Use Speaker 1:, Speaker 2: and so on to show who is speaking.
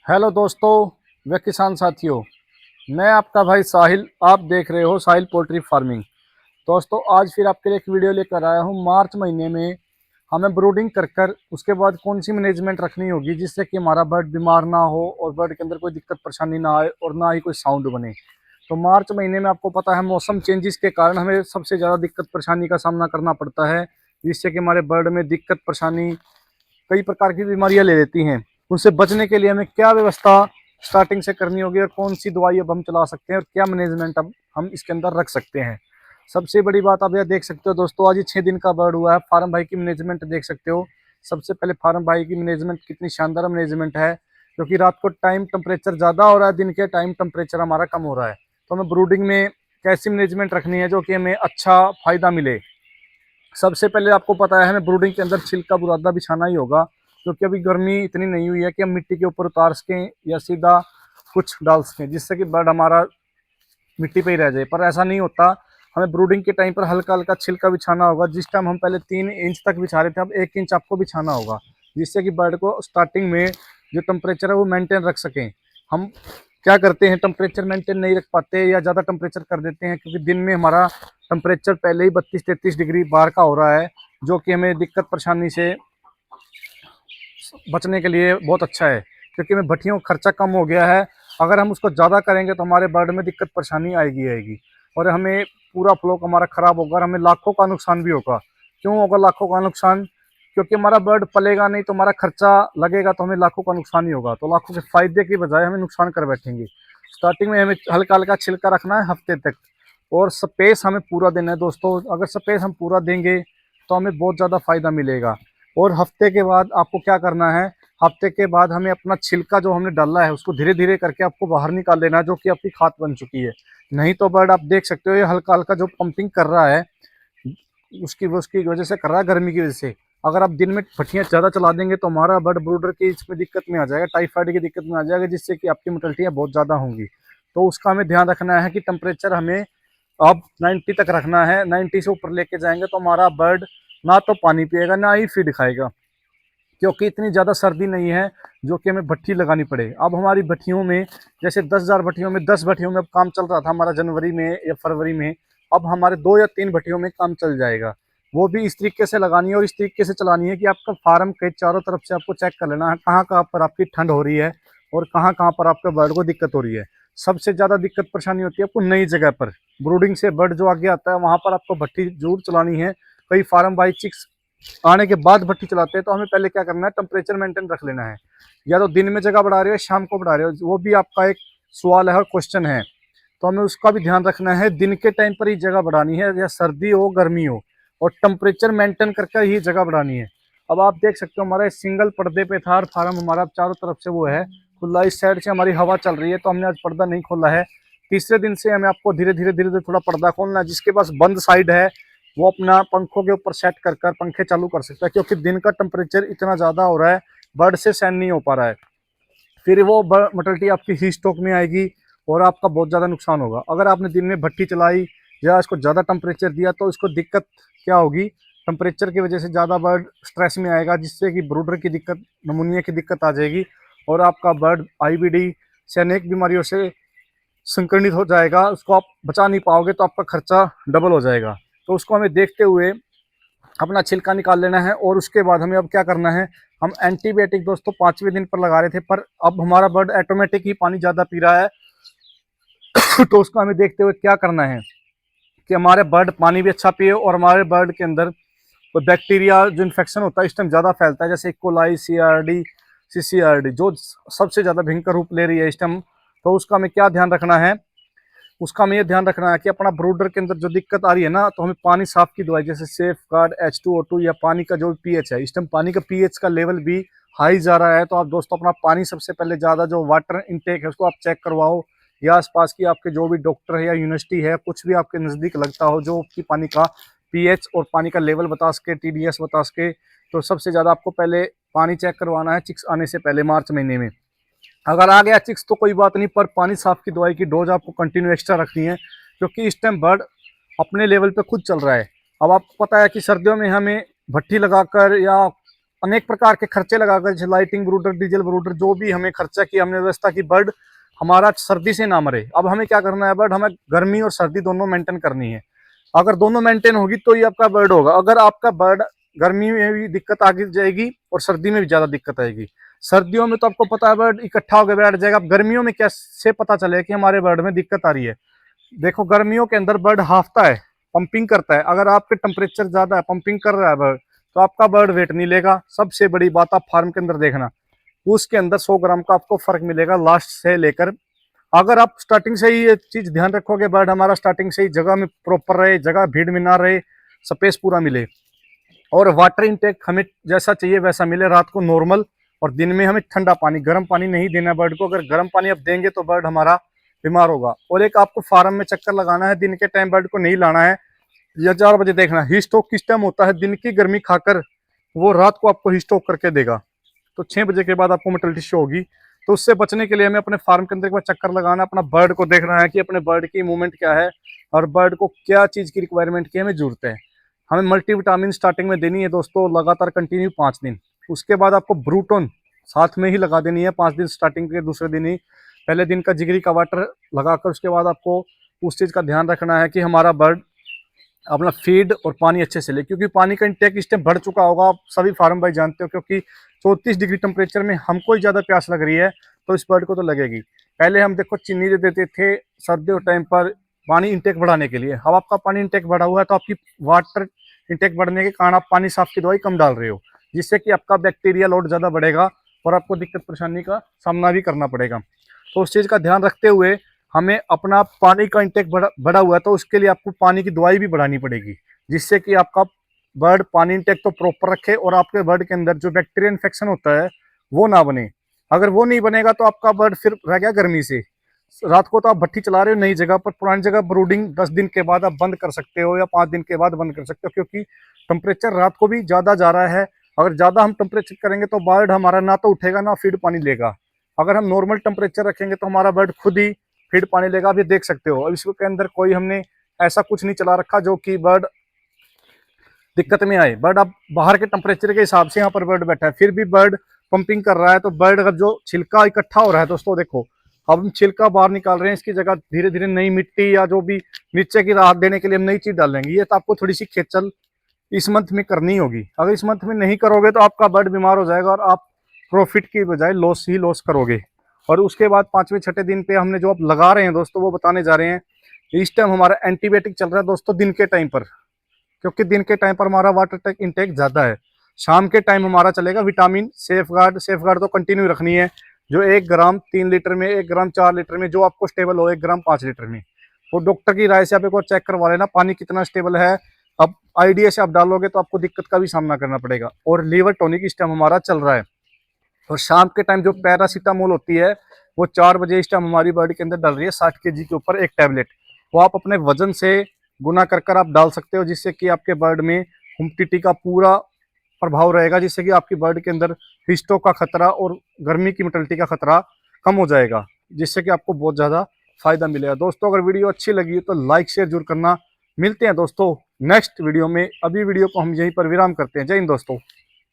Speaker 1: Hello दोस्तों व किसान साथियों। मैं आपका भाई साहिल। आप देख रहे हो साहिल पोल्ट्री फार्मिंग। दोस्तों आज फिर आपके लिए एक वीडियो लेकर आया हूँ। मार्च महीने में हमें ब्रूडिंग कर कर उसके बाद कौन सी मैनेजमेंट रखनी होगी जिससे कि हमारा बर्ड बीमार ना हो और बर्ड के अंदर कोई दिक्कत परेशानी ना आए और ना ही कोई साउंड बने। तो मार्च महीने में आपको पता है मौसम चेंजेस के कारण हमें सबसे ज़्यादा दिक्कत परेशानी का सामना करना पड़ता है, जिससे कि हमारे बर्ड में दिक्कत परेशानी कई प्रकार की बीमारियां ले लेती हैं। उनसे बचने के लिए हमें क्या व्यवस्था स्टार्टिंग से करनी होगी और कौन सी दवाई अब हम चला सकते हैं और क्या मैनेजमेंट अब हम इसके अंदर रख सकते हैं। सबसे बड़ी बात आप यह देख सकते हो दोस्तों, आज ही 6 दिन का बर्ड हुआ है। फार्म भाई की मैनेजमेंट देख सकते हो। सबसे पहले फार्म भाई की मैनेजमेंट कितनी शानदार मैनेजमेंट है, क्योंकि रात को टाइम टेम्परेचर ज़्यादा हो रहा है, दिन के टाइम टेम्परेचर हमारा कम हो रहा है। तो हमें ब्रूडिंग में कैसी मैनेजमेंट रखनी है जो कि हमें अच्छा फायदा मिले। सबसे पहले आपको पता है हमें ब्रूडिंग के अंदर छिलका बुरादा बिछाना ही होगा, क्योंकि अभी गर्मी इतनी नहीं हुई है कि हम मिट्टी के ऊपर उतार सकें या सीधा कुछ डाल सकें जिससे कि बर्ड हमारा मिट्टी पे ही रह जाए। पर ऐसा नहीं होता। हमें ब्रूडिंग के टाइम पर हल्का हल्का छिलका बिछाना होगा। जिस टाइम हम पहले 3 इंच तक बिछा रहे थे, अब 1 इंच आपको बिछाना होगा, जिससे कि बर्ड को स्टार्टिंग में जो टेम्परेचर है वो मेंटेन रख सकें। हम क्या करते हैं, टेम्परेचर मेंटेन नहीं रख पाते या ज़्यादा टेम्परेचर कर देते हैं, क्योंकि दिन में हमारा टेम्परेचर पहले ही 32-33 डिग्री बाहर का हो रहा है, जो कि हमें दिक्कत परेशानी से बचने के लिए बहुत अच्छा है, क्योंकि हमें भट्टियों का खर्चा कम हो गया है। अगर हम उसको ज़्यादा करेंगे तो हमारे बर्ड में दिक्कत परेशानी आएगी और हमें पूरा फ्लो हमारा ख़राब होगा और हमें लाखों का नुकसान भी होगा। क्यों होगा लाखों का नुकसान? क्योंकि हमारा बर्ड पलेगा नहीं तो हमारा खर्चा लगेगा, तो हमें लाखों का नुकसान ही होगा। तो लाखों के फायदे की बजाय हमें नुकसान कर बैठेंगे। स्टार्टिंग में हमें हल्का हल्का छिलका रखना है हफ्ते तक, और स्पेस हमें पूरा देना है दोस्तों। अगर स्पेस हम पूरा देंगे तो हमें बहुत ज़्यादा फायदा मिलेगा। और हफ्ते के बाद आपको क्या करना है, हफ्ते के बाद हमें अपना छिलका जो हमने डाला है उसको धीरे धीरे करके आपको बाहर निकाल लेना है, जो कि आपकी खाद बन चुकी है। नहीं तो बर्ड आप देख सकते हो ये हल्का हल्का जो पंपिंग कर रहा है उसकी उसकी वजह से कर रहा है, गर्मी की वजह से। अगर आप दिन में भट्टियाँ ज़्यादा चला देंगे तो हमारा बर्ड ब्रूडर की इसमें दिक्कत में आ जाएगा, टाइफाइड की दिक्कत में आ जाएगा, जिससे कि आपकी मोर्टेलिटियाँ बहुत ज़्यादा होंगी। तो उसका हमें ध्यान रखना है कि टेम्परेचर हमें अब 90 तक रखना है। 90 से ऊपर लेके जाएंगे तो हमारा बर्ड ना तो पानी पिएगा ना ही फीड खाएगा, क्योंकि इतनी ज़्यादा सर्दी नहीं है जो कि हमें भट्ठी लगानी पड़े। अब हमारी भट्टियों में जैसे 10,000 भट्टियों में 10 भट्टियों में अब काम चल रहा था हमारा जनवरी में या फरवरी में, अब हमारे 2 या 3 भट्टियों में काम चल जाएगा। वो भी इस तरीके से लगानी है और इस तरीके से चलानी है कि आपका फार्म के चारों तरफ से आपको चेक कर लेना है कहाँ कहाँ पर आपकी ठंड हो रही है और कहाँ कहाँ पर आपके बर्ड को दिक्कत हो रही है। सबसे ज़्यादा दिक्कत परेशानी होती है आपको नई जगह पर। ब्रूडिंग से बर्ड जो आगे आता है वहाँ पर आपको भट्टी जरूर चलानी है। कई फार्म बाई चिक्स आने के बाद भट्टी चलाते हैं, तो हमें पहले क्या करना है, टेम्परेचर मेंटेन रख लेना है। या तो दिन में जगह बढ़ा रहे हो शाम को बढ़ा रहे हो, वो भी आपका एक सवाल है और क्वेश्चन है। तो हमें उसका भी ध्यान रखना है, दिन के टाइम पर ही जगह बढ़ानी है, या सर्दी हो गर्मी हो, और टेम्परेचर मेंटेन करके ही जगह बढ़ानी है। अब आप देख सकते हो हमारा सिंगल पर्दे पे था फार्म हमारा, चारों तरफ से वो है खुला। इस साइड से हमारी हवा चल रही है तो हमने आज पर्दा नहीं खोला है। तीसरे दिन से हमें आपको धीरे धीरे धीरे धीरे थोड़ा पर्दा खोलना है। जिसके पास बंद साइड है वो अपना पंखों के ऊपर सेट कर कर पंखे चालू कर सकता है, क्योंकि दिन का टेम्परेचर इतना ज़्यादा हो रहा है बर्ड से सहन नहीं हो पा रहा है। फिर वो मोर्टेलिटी आपकी ही स्टॉक में आएगी और आपका बहुत ज़्यादा नुकसान होगा। अगर आपने दिन में भट्टी चलाई या इसको ज़्यादा टेम्परेचर दिया तो इसको दिक्कत क्या होगी, टेम्परेचर की वजह से ज़्यादा बर्ड स्ट्रेस में आएगा, जिससे कि ब्रूडर की दिक्कत, नमूनिया की दिक्कत आ जाएगी और आपका बर्ड आईबीडी से अनेक बीमारियों से संक्रमित हो जाएगा। उसको आप बचा नहीं पाओगे तो आपका खर्चा डबल हो जाएगा। तो उसको हमें देखते हुए अपना छिलका निकाल लेना है। और उसके बाद हमें अब क्या करना है, हम एंटीबायोटिक दोस्तों 5वें दिन पर लगा रहे थे, पर अब हमारा बर्ड ऑटोमेटिक ही पानी ज़्यादा पी रहा है तो उसको हमें देखते हुए क्या करना है कि हमारे बर्ड पानी भी अच्छा पिए और हमारे बर्ड के अंदर कोई बैक्टीरिया जो इन्फेक्शन होता है इस टाइम ज़्यादा फैलता है, जैसे इकोलाई, सीआरडी, सीसीआरडी जो सबसे ज़्यादा भयंकर रूप ले रही है इस टाइम। तो उसका हमें क्या ध्यान रखना है, उसका हमें ये ध्यान रखना है कि अपना ब्रूडर के अंदर जो दिक्कत आ रही है ना, तो हमें पानी साफ की दवाई जैसे सेफ गार्ड H2O2 या पानी का जो पीएच है, इस टाइम पानी का पीएच का लेवल भी हाई जा रहा है। तो आप दोस्तों अपना पानी सबसे पहले ज़्यादा जो वाटर इनटेक है उसको आप चेक करवाओ, या आसपास की आपके जो भी डॉक्टर है या यूनिवर्सिटी है कुछ भी आपके नज़दीक लगता हो जो आपकी पानी का पीएच और पानी का लेवल बता सके, TDS बता सके। तो सबसे ज़्यादा आपको पहले पानी चेक करवाना है चिक्स आने से पहले मार्च महीने में। अगर आ गया चिक्स तो कोई बात नहीं, पर पानी साफ की दवाई की डोज आपको कंटिन्यू एक्स्ट्रा रखनी है, क्योंकि इस टाइम बर्ड अपने लेवल पे खुद चल रहा है। अब आपको पता है कि सर्दियों में हमें भट्टी लगाकर या अनेक प्रकार के खर्चे लगाकर, जैसे लाइटिंग ब्रूडर, डीजल ब्रूडर, जो भी हमें खर्चा किया हमने व्यवस्था की, बर्ड हमारा सर्दी से ना मरे। अब हमें क्या करना है, बर्ड हमें गर्मी और सर्दी दोनों मेंटेन करनी है। अगर दोनों मेंटेन होगी तो ही आपका बर्ड होगा। अगर आपका बर्ड गर्मी में भी दिक्कत आ जाएगी और सर्दी में भी ज्यादा दिक्कत आएगी। सर्दियों में तो आपको पता है बर्ड इकट्ठा होकर बैठ जाएगा। अब गर्मियों में कैसे पता चलेगा कि हमारे बर्ड में दिक्कत आ रही है? देखो, गर्मियों के अंदर बर्ड हाफता है, पंपिंग करता है। अगर आपके टेम्परेचर ज्यादा है, पंपिंग कर रहा है बर्ड, तो आपका बर्ड वेट नहीं लेगा। सबसे बड़ी बात आप फार्म के अंदर देखना, उसके अंदर 100 ग्राम का आपको फर्क मिलेगा लास्ट से लेकर। अगर आप स्टार्टिंग से ही ये चीज ध्यान रखोगे, बर्ड हमारा स्टार्टिंग से ही जगह में प्रॉपर रहे, जगह भीड़ में ना रहे, स्पेस पूरा मिले, और वाटर इनटेक हमें जैसा चाहिए वैसा मिले, रात को नॉर्मल, और दिन में हमें ठंडा पानी, गर्म पानी नहीं देना बर्ड को। अगर गर्म पानी आप देंगे तो बर्ड हमारा बीमार होगा। और एक आपको फार्म में चक्कर लगाना है, दिन के टाइम बर्ड को नहीं लाना है, या 4 बजे देखना। ही स्टॉक किस टाइम होता है, दिन की गर्मी खाकर वो रात को आपको ही स्टॉक करके देगा। तो 6 बजे के बाद आपको मोर्टेलिटी शो होगी। तो उससे बचने के लिए हमें अपने फार्म के अंदर एक बार चक्कर लगाना, अपना बर्ड को देखना है कि अपने बर्ड की मूवमेंट क्या है और बर्ड को क्या चीज़ की रिक्वायरमेंट की हमें जरूरत है। हमें मल्टीविटामिन स्टार्टिंग में देनी है दोस्तों, लगातार कंटिन्यू 5 दिन। उसके बाद आपको ब्रूटोन साथ में ही लगा देनी है 5 दिन, स्टार्टिंग के दूसरे दिन ही। पहले दिन का जिगरी का वाटर लगाकर उसके बाद आपको उस चीज़ का ध्यान रखना है कि हमारा बर्ड अपना फीड और पानी अच्छे से ले, क्योंकि पानी का इंटेक इस टाइम बढ़ चुका होगा, आप सभी फार्म भाई जानते हो। क्योंकि 34 डिग्री टेम्परेचर में हमको ही ज़्यादा प्यास लग रही है, तो इस बर्ड को तो लगेगी। पहले हम देखो चीनी दे देते थे सर्दियों टाइम पर पानी इंटेक बढ़ाने के लिए। अब आपका पानी इंटेक बढ़ा हुआ है तो आपकी वाटर इंटेक बढ़ने के कारण आप पानी साफ की दवाई कम डाल रहे हो, जिससे कि आपका बैक्टीरिया लोड ज़्यादा बढ़ेगा और आपको दिक्कत परेशानी का सामना भी करना पड़ेगा। तो उस चीज़ का ध्यान रखते हुए हमें अपना पानी का इंटेक बढ़ा हुआ है, तो उसके लिए आपको पानी की दवाई भी बढ़ानी पड़ेगी, जिससे कि आपका बर्ड पानी इंटेक तो प्रॉपर रखे और आपके बर्ड के अंदर जो बैक्टीरिया इन्फेक्शन होता है वो ना बने। अगर वो नहीं बनेगा तो आपका बर्ड फिर रह गया गर्मी से। रात को तो आप भट्टी चला रहे हो नई जगह पर, पुरानी जगह ब्रूडिंग 10 दिन के बाद आप बंद कर सकते हो या 5 दिन के बाद बंद कर सकते हो, क्योंकि टेम्परेचर रात को भी ज़्यादा जा रहा है। अगर ज़्यादा हम टेम्परेचर करेंगे तो बर्ड हमारा ना तो उठेगा ना फीड पानी लेगा। अगर हम नॉर्मल टेम्परेचर रखेंगे तो हमारा बर्ड खुद ही फीड पानी लेगा। आप ये देख सकते हो, अब इसके अंदर कोई हमने ऐसा कुछ नहीं चला रखा जो कि बर्ड दिक्कत में आए। बर्ड अब बाहर के टेम्परेचर के हिसाब से यहाँ पर बर्ड बैठा है, फिर भी बर्ड पंपिंग कर रहा है। तो बर्ड अगर जो छिलका इकट्ठा हो रहा है दोस्तों, देखो अब हम छिलका बाहर निकाल रहे हैं, इसकी जगह धीरे धीरे नई मिट्टी या जो भी नीचे की राहत देने के लिए हम नई चीज डालेंगे। ये तो आपको थोड़ी सी खेचल इस मंथ में करनी होगी। अगर इस मंथ में नहीं करोगे तो आपका बर्ड बीमार हो जाएगा और आप प्रॉफिट की बजाय लॉस ही लॉस करोगे। और उसके बाद 5वें 6ठे दिन पे हमने जो आप लगा रहे हैं दोस्तों वो बताने जा रहे हैं। इस टाइम हमारा एंटीबायोटिक चल रहा है दोस्तों दिन के टाइम पर, क्योंकि दिन के टाइम पर हमारा वाटर इंटेक ज्यादा है। शाम के टाइम हमारा चलेगा विटामिन सेफगार्ड। सेफगार्ड तो कंटिन्यू रखनी है, जो 1 ग्राम 3 लीटर में, 1 ग्राम 4 लीटर में, जो आपको स्टेबल हो, 1 ग्राम 5 लीटर में। वो डॉक्टर की राय से आप एक बार चेक करवा लेना पानी कितना स्टेबल है। अब आइडिया से आप डालोगे तो आपको दिक्कत का भी सामना करना पड़ेगा। और लीवर टॉनिक इस टाइम हमारा चल रहा है। और शाम के टाइम जो पैरासीटामोल होती है वो 4 बजे इस टाइम हमारी बॉडी के अंदर डल रही है 60 kg के ऊपर एक टैबलेट। वो आप अपने वजन से गुना कर कर आप डाल सकते हो, जिससे कि आपके बर्ड में ह्यूमिडिटी का पूरा प्रभाव रहेगा, जिससे कि आपकी बर्ड के अंदर हिस्टो का खतरा और गर्मी की मोर्टेलिटी का खतरा कम हो जाएगा, जिससे कि आपको बहुत ज़्यादा फायदा मिलेगा। दोस्तों अगर वीडियो अच्छी लगी तो लाइक शेयर जरूर करना। मिलते हैं दोस्तों नेक्स्ट वीडियो में। अभी वीडियो को हम यहीं पर विराम करते हैं। जय हिंद दोस्तों।